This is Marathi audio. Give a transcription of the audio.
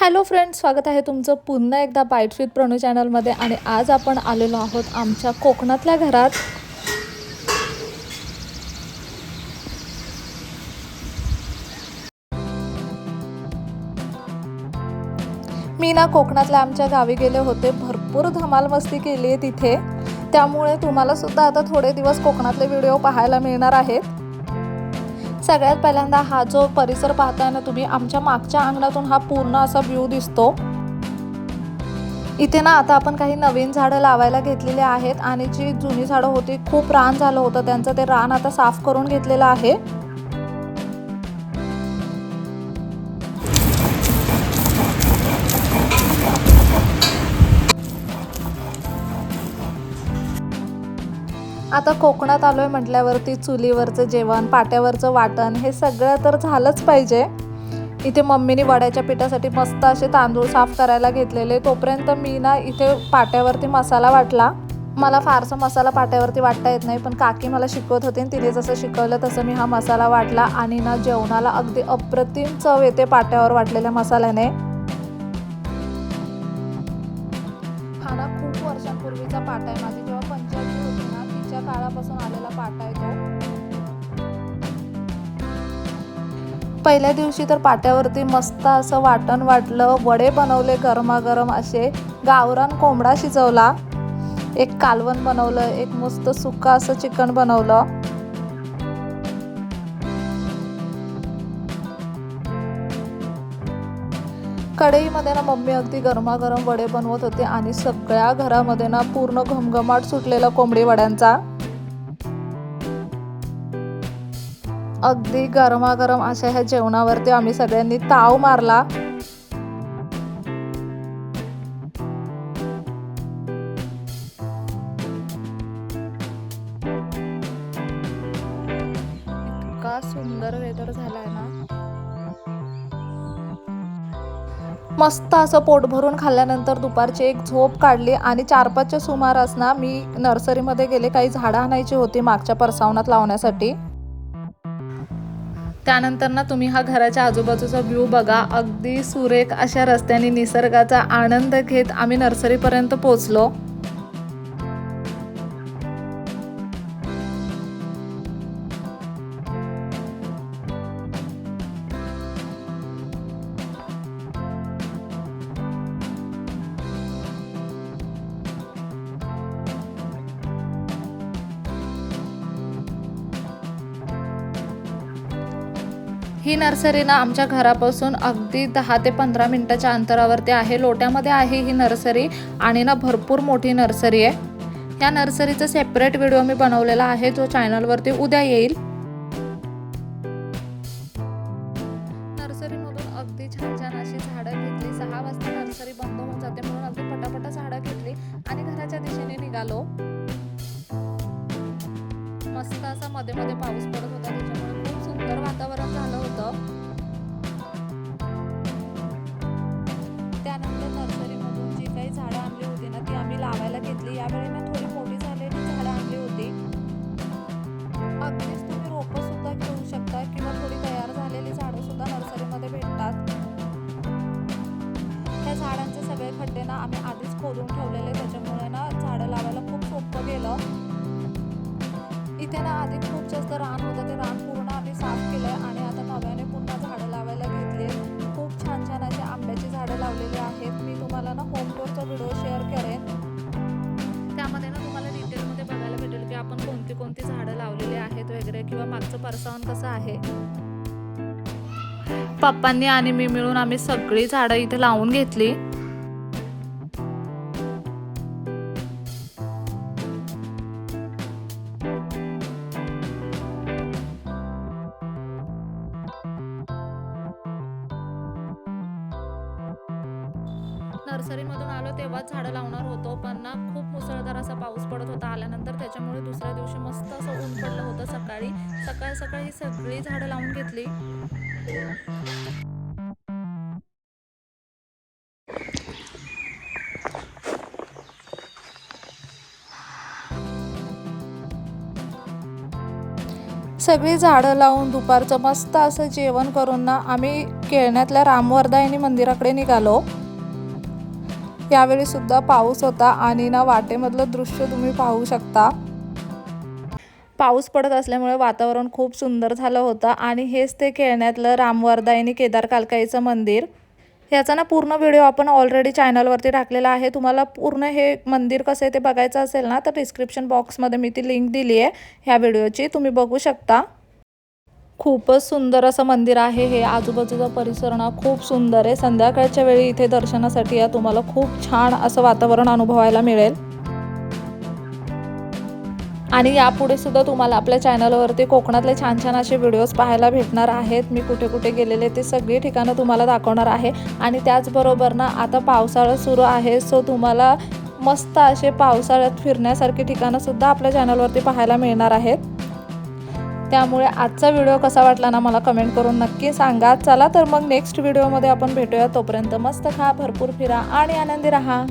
हॅलो फ्रेंड्स, स्वागत आहे तुमचं पुन्हा एकदा बाईट विथ प्रणू चॅनलमध्ये. आणि आज आपण आलेलो आहोत आमच्या कोकणातल्या घरात. मी ना कोकणातल्या आमच्या गावी गेले होते. भरपूर धमाल मस्ती केली आहे तिथे, त्यामुळे तुम्हाला सुद्धा आता थोडे दिवस कोकणातले व्हिडिओ पाहायला मिळणार आहेत. सगळ्यात पहिल्यांदा हा जो परिसर पाहताय ना तुम्ही, आमच्या मागच्या अंगणातून हा पूर्ण असा व्ह्यू दिसतो. इथे ना आता आपण काही नवीन झाडं लावायला घेतलेली आहेत आणि जी जुनी झाडं होती, खूप रान झालं होतं त्यांचं, ते रान आता साफ करून घेतलेलं आहे. आता कोकणात आलोय म्हटल्यावरती चुलीवरचं जेवण, पाट्यावरचं वाटण हे सगळं तर झालंच पाहिजे. इथे मम्मीने वड्याच्या पिठासाठी मस्त असे तांदूळ साफ करायला घेतलेले. तोपर्यंत मी ना इथे पाट्यावरती मसाला वाटला. मला फारसा मसाला पाट्यावरती वाटता येत नाही, पण काकी मला शिकवत होती. तिने जसं शिकवलं तसं मी हा मसाला वाटला आणि ना जेवणाला अगदी अप्रतिम चव येते पाट्यावर वाटलेल्या मसाल्याने. हा ना खूप वर्षांपूर्वीचा पाटा आहे. माझी जेव्हा पंचायती होती ना, तिच्या काळापासून आलेला पाटा आहे तो. पहिल्या दिवशी तर पाट्यावरती मस्त असं वाटण वाटलं, वडे बनवले गरमागरम असे, गावरान कोंबडा शिजवला, एक कालवण बनवलं, एक मस्त सुक्का असं चिकन बनवलं. कढईमध्ये ना मम्मी अगदी गरमागरम वडे बनवत होते आणि सगळ्या घरामध्ये ना पूर्ण घमघमाट सुटलेला कोंबडी वड्यांचा. अगदी गरमागरम अशा ह्या जेवणावरती आम्ही सगळ्यांनी ताव मारला. इतका सुंदर वेदर झालाय ना, मस्त असं पोट भरून खाल्ल्यानंतर दुपारची एक झोप काढली आणि 4-5च्या सुमारास ना मी नर्सरीमध्ये गेले. काही झाडं आणायची होती मागच्या परसावनात लावण्यासाठी. त्यानंतर ना तुम्ही हा घराच्या आजूबाजूचा व्ह्यू बघा. अगदी सुरेख अशा रस्त्याने निसर्गाचा आनंद घेत आम्ही नर्सरीपर्यंत पोहोचलो. ही नर्सरी ना आमच्या घरापासून अगदी 10 ते 15 मिनिटाच्या अंतरावरती आहे. लोट्यामध्ये आहे ही नर्सरी आणि ना भरपूर मोठी नर्सरी आहे. ह्या नर्सरीचा सेपरेट व्हिडिओ मी बनवलेला आहे, जो चॅनलवरती उद्या येईल. नर्सरीमधून अगदी छान छान अशी झाडं घेतली. 6 वाजता नर्सरी बंद होऊन जाते, म्हणून अगदी पटापटा झाडं घेतली आणि घराच्या दिशेने निघालो. मस्त असा मध्ये मध्ये पाऊस पडत होता, त्याच्यामुळे खूप सुंदर वातावरण झालं होतं. त्यानंतर नर्सरीमधून जी काही झाडं आणली होती ना, ती आम्ही लावायला घेतली. यावेळी ना थोडी मोठी झालेली झाडं आणली होती. अगदीच तुम्ही रोपं सुद्धा घेऊ शकता किंवा थोडी तयार झालेली झाडं सुद्धा नर्सरीमध्ये भेटतात. त्या झाडांचे सगळे खड्डे ना आम्ही आधीच खोदून ठेवलेले, त्याच्यामुळे ना झाडं लावायला खूप सोपं गेलं. इथे ना आधी खूप जास्त रान होतं, ते रान पूर्ण आम्ही साफ केलंय आणि आता नव्याने पुन्हा झाडं लावायला घेतली. खूप छान छान अशी आंब्याची झाडं लावलेली आहेत. मी तुम्हाला ना होम टूरचा व्हिडिओ शेअर करेन, त्यामध्ये ना तुम्हाला डिटेलमध्ये बघायला भेटेल की आपण कोणती कोणती झाडं लावलेली आहेत वगैरे, किंवा मागचं परसावण कसं आहे. पप्पांनी आणि मी मिळून आम्ही सगळी झाडं इथे लावून घेतली. नर्सरीमधून आलो तेव्हाच झाडं लावणार होतो, पण ना खूप मुसळधार असा पाऊस पडत होता आल्यानंतर, त्याच्यामुळे दुसऱ्या दिवशी मस्त असं ऊन पडलं होतं. सकाळ सकाळी सगळी झाडं लावून घेतली. सगळी झाडं लावून दुपारचं मस्त असं जेवण करून ना आम्ही केळण्यातल्या रामवरदायिनी मंदिराकडे निघालो। यावेळी सुद्धा पाऊस होता आणि ना वाटेमधलं दृश्य तुम्ही पाहू शकता। पाऊस पडत असल्यामुळे वातावरण खूप सुंदर झालं होतं आणि हेच ते केळण्यातलं रामवरदायिनी केदार कालकाईचं मंदिर। याचा ना पूर्ण व्हिडिओ आपण ऑलरेडी चॅनलवरती टाकलेला आहे। तुम्हाला पूर्ण हे मंदिर कसं आहे ते बघायचं असेल ना तर डिस्क्रिप्शन बॉक्समध्ये मी ती लिंक दिली आहे ह्या व्हिडिओची, तुम्ही बघू शकता। खूपच सुंदर असं मंदिर आहे हे। आजूबाजूचा परिसर ना खूप सुंदर आहे। संध्याकाळच्या वेळी इथे दर्शनासाठी या, तुम्हाला खूप छान असं वातावरण अनुभवायला मिळेल। आणि यापुढे सुद्धा तुम्हाला आपल्या चॅनलवरती कोकणातले छान छान असे व्हिडिओज पाहायला भेटणार आहेत। मी कुठे कुठे गेलेले ते सगळी ठिकाणं तुम्हाला दाखवणार आहे। आणि त्याचबरोबर ना आता पावसाळा सुरू आहे, सो तुम्हाला मस्त असे पावसाळ्यात फिरण्यासारखी ठिकाणं सुद्धा आपल्या चॅनलवरती पाहायला मिळणार आहेत। त्यामुळे आजचा व्हिडिओ कसा वाटला ना मला कमेंट करून नक्की सांगा। चला तर मग नेक्स्ट व्हिडिओमध्ये आपण भेटूया, तोपर्यंत मस्त खा, भरपूर फिरा आणि आनंदी राहा।